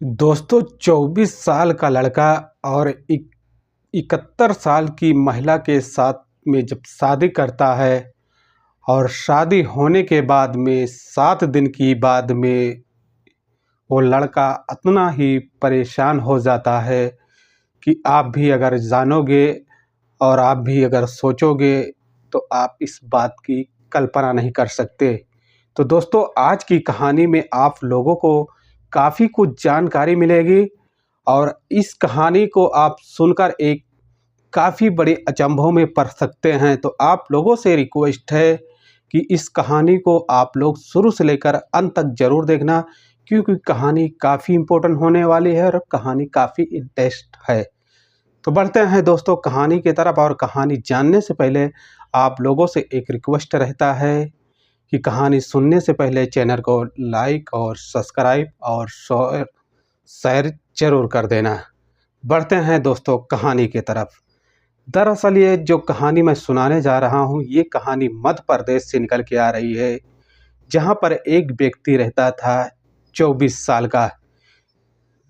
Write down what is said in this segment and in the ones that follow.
दोस्तों 24 साल का लड़का और 71 साल की महिला के साथ में जब शादी करता है और शादी होने के बाद में 7 दिन की बाद में वो लड़का इतना ही परेशान हो जाता है कि आप भी अगर जानोगे और आप भी अगर सोचोगे तो आप इस बात की कल्पना नहीं कर सकते। तो दोस्तों आज की कहानी में आप लोगों को काफ़ी कुछ जानकारी मिलेगी और इस कहानी को आप सुनकर एक काफ़ी बड़े अचंभों में पड़ सकते हैं। तो आप लोगों से रिक्वेस्ट है कि इस कहानी को आप लोग शुरू से लेकर अंत तक ज़रूर देखना, क्योंकि कहानी काफ़ी इम्पोर्टेंट होने वाली है और कहानी काफ़ी इंटरेस्ट है। तो बढ़ते हैं दोस्तों कहानी की तरफ। और कहानी जानने से पहले आप लोगों से एक रिक्वेस्ट रहता है कि कहानी सुनने से पहले चैनल को लाइक और सब्सक्राइब और शेयर जरूर कर देना। बढ़ते हैं दोस्तों कहानी की तरफ। दरअसल ये जो कहानी मैं सुनाने जा रहा हूँ, ये कहानी मध्य प्रदेश से निकल के आ रही है, जहाँ पर एक व्यक्ति रहता था 24 साल का,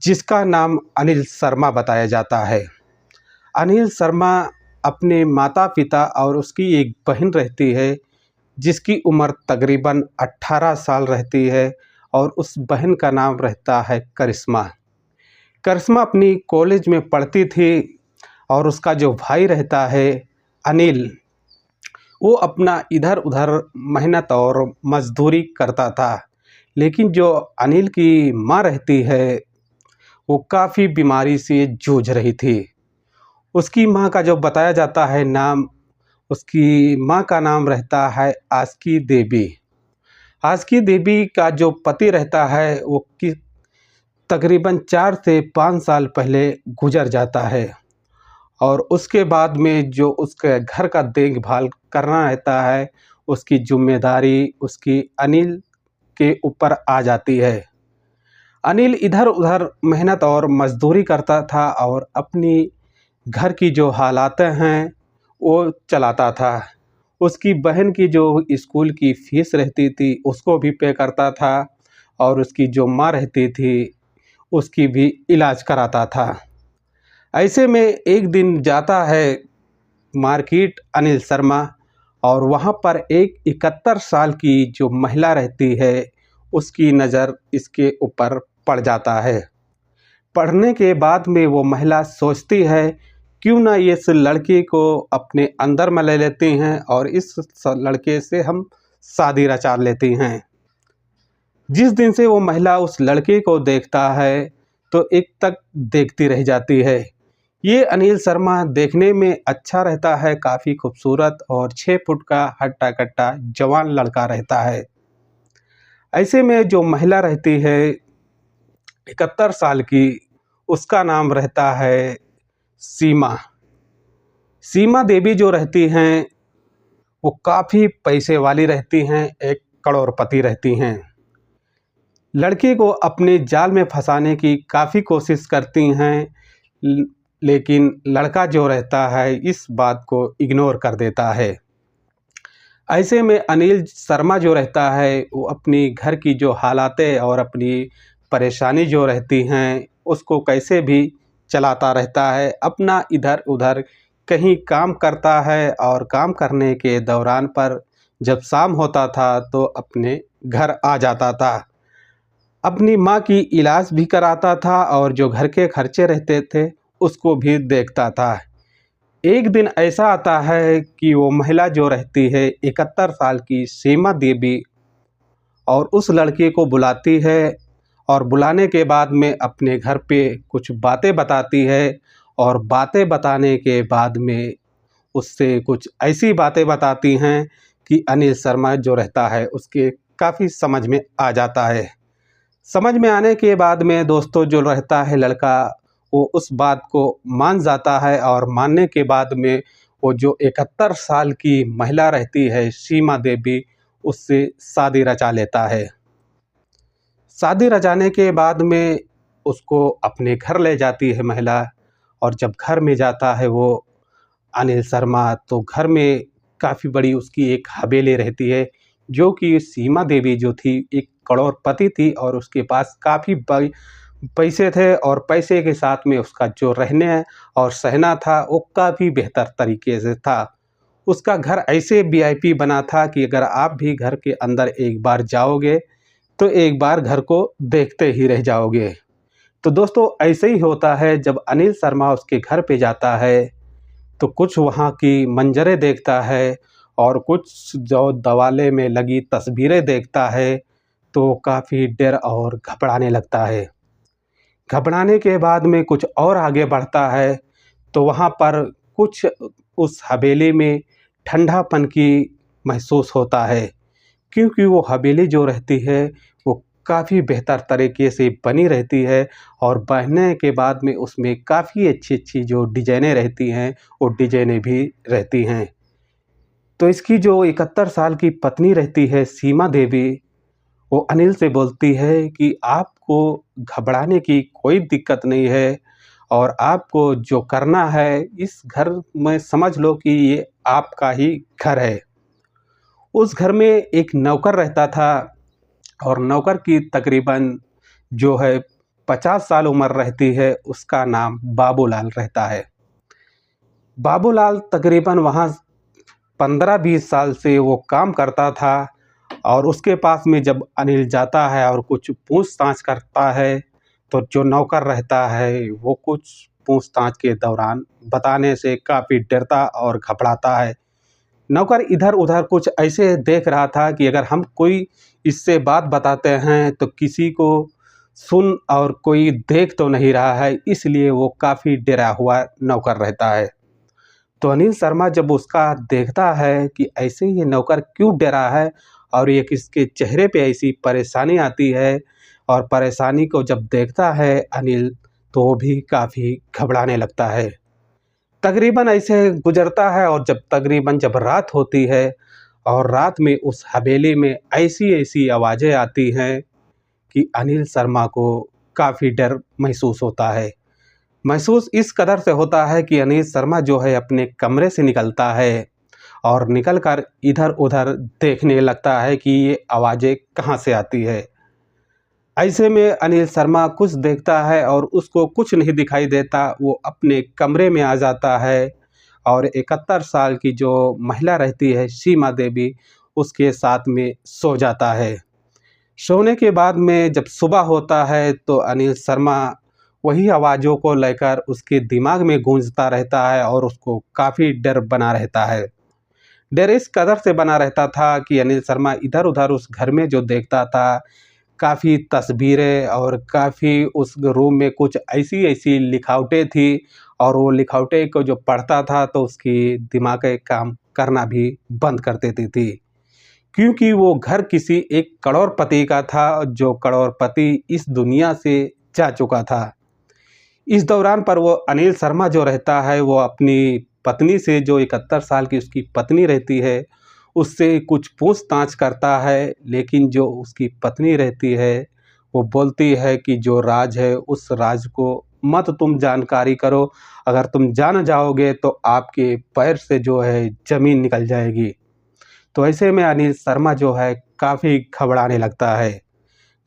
जिसका नाम अनिल शर्मा बताया जाता है। अनिल शर्मा अपने माता पिता और उसकी एक बहन रहती है, जिसकी उम्र तकरीबन 18 साल रहती है, और उस बहन का नाम रहता है करिश्मा। करिश्मा अपनी कॉलेज में पढ़ती थी और उसका जो भाई रहता है अनिल, वो अपना इधर उधर मेहनत और मजदूरी करता था। लेकिन जो अनिल की माँ रहती है वो काफ़ी बीमारी से जूझ रही थी। उसकी माँ का जो बताया जाता है नाम, उसकी माँ का नाम रहता है आस्की देवी। आस्की देवी का जो पति रहता है वो तकरीबन 4 से 5 साल पहले गुजर जाता है, और उसके बाद में जो उसके घर का देखभाल करना रहता है, उसकी जिम्मेदारी उसकी अनिल के ऊपर आ जाती है। अनिल इधर उधर मेहनत और मजदूरी करता था और अपनी घर की जो हालातें हैं वो चलाता था। उसकी बहन की जो स्कूल की फ़ीस रहती थी उसको भी पे करता था, और उसकी जो माँ रहती थी उसकी भी इलाज कराता था। ऐसे में एक दिन जाता है मार्केट अनिल शर्मा, और वहाँ पर एक 71 साल की जो महिला रहती है उसकी नज़र इसके ऊपर पड़ जाता है। पढ़ने के बाद में वो महिला सोचती है क्यों ना ये इस लड़के को अपने अंदर में ले लेती हैं और इस लड़के से हम शादी रचा लेती हैं। जिस दिन से वो महिला उस लड़के को देखता है तो एक तक देखती रह जाती है। ये अनिल शर्मा देखने में अच्छा रहता है, काफ़ी खूबसूरत और 6 फुट का हट्टा कट्टा जवान लड़का रहता है। ऐसे में जो महिला रहती है 71 साल की, उसका नाम रहता है सीमा। सीमा देवी जो रहती हैं वो काफ़ी पैसे वाली रहती हैं, एक करोड़पति रहती हैं। लड़के को अपने जाल में फंसाने की काफ़ी कोशिश करती हैं, लेकिन लड़का जो रहता है इस बात को इग्नोर कर देता है। ऐसे में अनिल शर्मा जो रहता है वो अपनी घर की जो हालातें और अपनी परेशानी जो रहती हैं उसको कैसे भी चलाता रहता है। अपना इधर उधर कहीं काम करता है, और काम करने के दौरान पर जब शाम होता था तो अपने घर आ जाता था। अपनी माँ की इलाज भी कराता था और जो घर के खर्चे रहते थे उसको भी देखता था। एक दिन ऐसा आता है कि वो महिला जो रहती है 71 साल की सीमा देवी, और उस लड़के को बुलाती है, और बुलाने के बाद में अपने घर पे कुछ बातें बताती है, और बातें बताने के बाद में उससे कुछ ऐसी बातें बताती हैं कि अनिल शर्मा जो रहता है उसके काफ़ी समझ में आ जाता है। समझ में आने के बाद में दोस्तों जो रहता है लड़का, वो उस बात को मान जाता है, और मानने के बाद में वो जो 71 साल की महिला रहती है सीमा देवी, उससे शादी रचा लेता है। शादी रचाने के बाद में उसको अपने घर ले जाती है महिला, और जब घर में जाता है वो अनिल शर्मा, तो घर में काफ़ी बड़ी उसकी एक हवेली रहती है, जो कि सीमा देवी जो थी एक करोड़पति थी और उसके पास काफ़ी पैसे थे और पैसे के साथ में उसका जो रहने और सहना था वो काफ़ी बेहतर तरीके से था। उसका घर ऐसे वीआईपी बना था कि अगर आप भी घर के अंदर एक बार जाओगे तो एक बार घर को देखते ही रह जाओगे। तो दोस्तों ऐसे ही होता है, जब अनिल शर्मा उसके घर पे जाता है तो कुछ वहाँ की मंजरें देखता है और कुछ जो दीवाले में लगी तस्वीरें देखता है तो काफ़ी डर और घबराने लगता है। घबराने के बाद में कुछ और आगे बढ़ता है तो वहाँ पर कुछ उस हवेली में ठंडापन की महसूस होता है, क्योंकि वो हवेली जो रहती है वो काफ़ी बेहतर तरीके से बनी रहती है और बनने के बाद में उसमें काफ़ी अच्छी-अच्छी जो डिज़ाइनें रहती हैं वो डिज़ाइनें भी रहती हैं। तो इसकी जो 71 साल की पत्नी रहती है सीमा देवी, वो अनिल से बोलती है कि आपको घबराने की कोई दिक्कत नहीं है और आपको जो करना है इस घर में समझ लो कि ये आपका ही घर है। उस घर में एक नौकर रहता था और नौकर की तकरीबन जो है 50 साल उम्र रहती है, उसका नाम बाबूलाल रहता है। बाबूलाल तकरीबन वहाँ 15-20 साल से वो काम करता था और उसके पास में जब अनिल जाता है और कुछ पूछताछ करता है तो जो नौकर रहता है वो कुछ पूछताछ के दौरान बताने से काफ़ी डरता और घबराता है। नौकर इधर-उधर कुछ ऐसे देख रहा था कि अगर हम कोई इससे बात बताते हैं तो किसी को सुन और कोई देख तो नहीं रहा है, इसलिए वो काफ़ी डरा हुआ नौकर रहता है। तो अनिल शर्मा जब उसका देखता है कि ऐसे ये नौकर क्यों डरा है और ये किसके चेहरे पे ऐसी परेशानी आती है और परेशानी को जब देखता है अनिल तो वो भी काफ़ी घबराने लगता है। तकरीबन ऐसे गुज़रता है और जब रात होती है और रात में उस हवेली में ऐसी-ऐसी आवाज़ें आती हैं कि अनिल शर्मा को काफ़ी डर महसूस होता है। महसूस इस कदर से होता है कि अनिल शर्मा जो है अपने कमरे से निकलता है और निकल कर इधर-उधर देखने लगता है कि ये आवाज़ें कहाँ से आती है। ऐसे में अनिल शर्मा कुछ देखता है और उसको कुछ नहीं दिखाई देता, वो अपने कमरे में आ जाता है और 71 साल की जो महिला रहती है सीमा देवी, उसके साथ में सो जाता है। सोने के बाद में जब सुबह होता है तो अनिल शर्मा वही आवाज़ों को लेकर उसके दिमाग में गूंजता रहता है और उसको काफ़ी डर बना रहता है। डर इस कदर से बना रहता था कि अनिल शर्मा इधर-उधर उस घर में जो देखता था, काफ़ी तस्वीरें और काफ़ी उस रूम में कुछ ऐसी-ऐसी लिखावटें थी और वो लिखावटें को जो पढ़ता था तो उसकी दिमाग काम करना भी बंद कर देती थी। क्योंकि वो घर किसी एक करोड़पति का था, जो करोड़पति इस दुनिया से जा चुका था। इस दौरान पर वो अनिल शर्मा जो रहता है वो अपनी पत्नी से, जो 71 साल की उसकी पत्नी रहती है, उससे कुछ पूछताछ करता है, लेकिन जो उसकी पत्नी रहती है वो बोलती है कि जो राज है उस राज को मत तुम जानकारी करो, अगर तुम जान जाओगे तो आपके पैर से जो है ज़मीन निकल जाएगी। तो ऐसे में अनिल शर्मा जो है काफ़ी घबराने लगता है।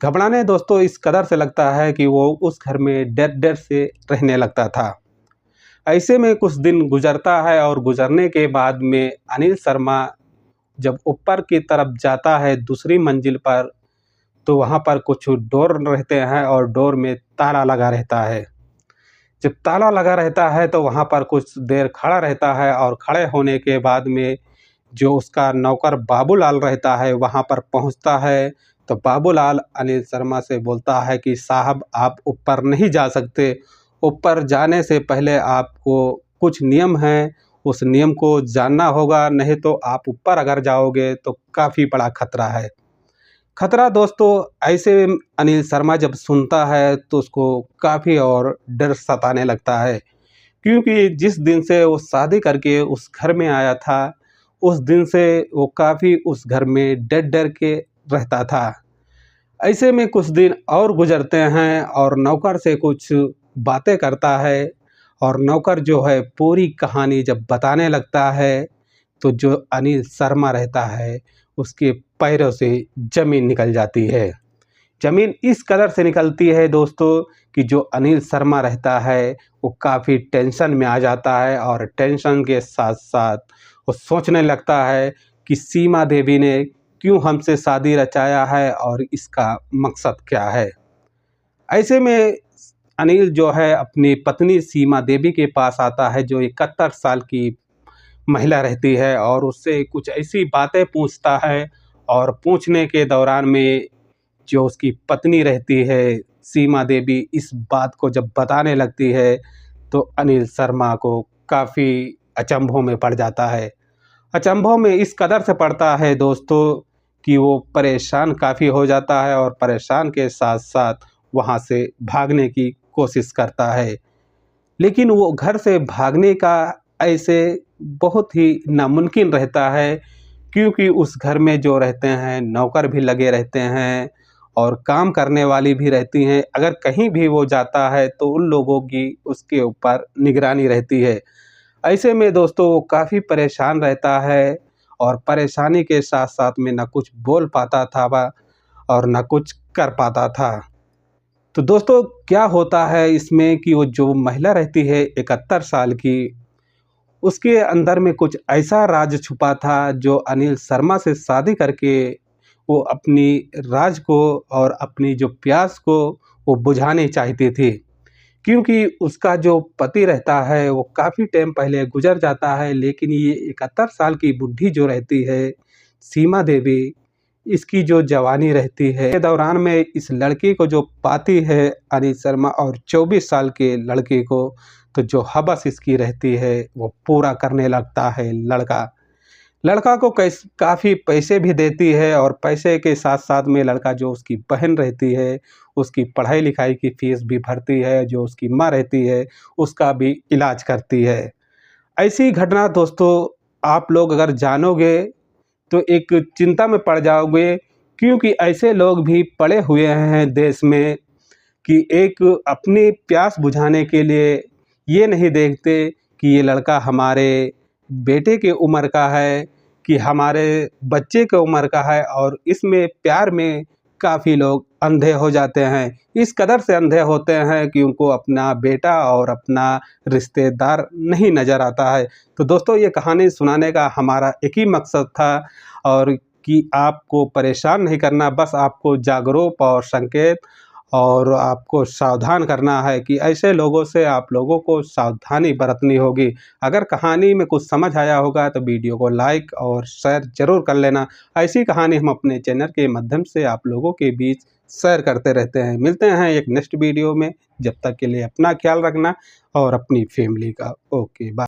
घबराने दोस्तों इस कदर से लगता है कि वो उस घर में डर-डर से रहने लगता था। ऐसे में कुछ दिन गुज़रता है और गुज़रने के बाद में अनिल शर्मा जब ऊपर की तरफ जाता है दूसरी मंजिल पर, तो वहाँ पर कुछ डोर रहते हैं और डोर में ताला लगा रहता है। जब ताला लगा रहता है तो वहाँ पर कुछ देर खड़ा रहता है और खड़े होने के बाद में जो उसका नौकर बाबूलाल रहता है वहाँ पर पहुँचता है, तो बाबूलाल अनिल शर्मा से बोलता है कि साहब आप ऊपर नहीं जा सकते, ऊपर जाने से पहले आपको कुछ नियम हैं, उस नियम को जानना होगा, नहीं तो आप ऊपर अगर जाओगे तो काफ़ी बड़ा खतरा है। खतरा दोस्तों ऐसे अनिल शर्मा जब सुनता है तो उसको काफ़ी और डर सताने लगता है, क्योंकि जिस दिन से वो शादी करके उस घर में आया था, उस दिन से वो काफ़ी उस घर में डर-डर के रहता था। ऐसे में कुछ दिन और गुज़रते हैं और नौकर से कुछ बातें करता है और नौकर जो है पूरी कहानी जब बताने लगता है, तो जो अनिल शर्मा रहता है, उसके पैरों से ज़मीन निकल जाती है। ज़मीन इस कदर से निकलती है दोस्तों कि जो अनिल शर्मा रहता है वो काफ़ी टेंशन में आ जाता है और टेंशन के साथ साथ वो सोचने लगता है कि सीमा देवी ने क्यों हमसे शादी रचाया है और इसका मकसद क्या है। ऐसे में अनिल जो है अपनी पत्नी सीमा देवी के पास आता है जो 71 साल की महिला रहती है और उससे कुछ ऐसी बातें पूछता है और पूछने के दौरान में जो उसकी पत्नी रहती है सीमा देवी इस बात को जब बताने लगती है तो अनिल शर्मा को काफ़ी अचंभों में पड़ जाता है। अचंभों में इस कदर से पड़ता है दोस्तों कि वो परेशान काफ़ी हो जाता है और परेशान के साथ साथ वहाँ से भागने की कोशिश करता है। लेकिन वो घर से भागने का ऐसे बहुत ही नामुमकिन रहता है क्योंकि उस घर में जो रहते हैं नौकर भी लगे रहते हैं और काम करने वाली भी रहती हैं। अगर कहीं भी वो जाता है तो उन लोगों की उसके ऊपर निगरानी रहती है। ऐसे में दोस्तों वो काफ़ी परेशान रहता है और परेशानी के साथ-साथ में ना कुछ बोल पाता था वह और ना कुछ कर पाता था। तो दोस्तों क्या होता है इसमें कि वो जो महिला रहती है 71 साल की, उसके अंदर में कुछ ऐसा राज छुपा था जो अनिल शर्मा से शादी करके वो अपनी राज को और अपनी जो प्यास को वो बुझानी चाहती थी। क्योंकि उसका जो पति रहता है वो काफ़ी टाइम पहले गुज़र जाता है, लेकिन ये 71 साल की बुड्ढी जो रहती है, सीमा देवी, इसकी जो जवानी रहती है के दौरान में इस लड़की को जो पाती है अनिल शर्मा और 24 साल के लड़के को, तो जो हवस इसकी रहती है वो पूरा करने लगता है लड़का। लड़का को काफ़ी पैसे भी देती है और पैसे के साथ-साथ में लड़का जो उसकी बहन रहती है, उसकी पढ़ाई-लिखाई की फ़ीस भी भरती है, जो उसकी माँ रहती है, उसका भी इलाज करती है। ऐसी घटना दोस्तों आप लोग अगर जानोगे तो एक चिंता में पड़ जाओगे क्योंकि ऐसे लोग भी पड़े हुए हैं देश में कि एक अपनी प्यास बुझाने के लिए ये नहीं देखते कि ये लड़का हमारे बेटे के उम्र का है, कि हमारे बच्चे के उम्र का है और इसमें प्यार में काफ़ी लोग अंधे हो जाते हैं। इस कदर से अंधे होते हैं कि उनको अपना बेटा और अपना रिश्तेदार नहीं नज़र आता है। तो दोस्तों ये कहानी सुनाने का हमारा एक ही मकसद था और कि आपको परेशान नहीं करना, बस आपको जागरूक और संकेत और आपको सावधान करना है कि ऐसे लोगों से आप लोगों को सावधानी बरतनी होगी। अगर कहानी में कुछ समझ आया होगा तो वीडियो को लाइक और शेयर ज़रूर कर लेना। ऐसी कहानी हम अपने चैनल के माध्यम से आप लोगों के बीच शेयर करते रहते हैं। मिलते हैं एक नेक्स्ट वीडियो में, जब तक के लिए अपना ख्याल रखना और अपनी फैमिली का। Okay bye.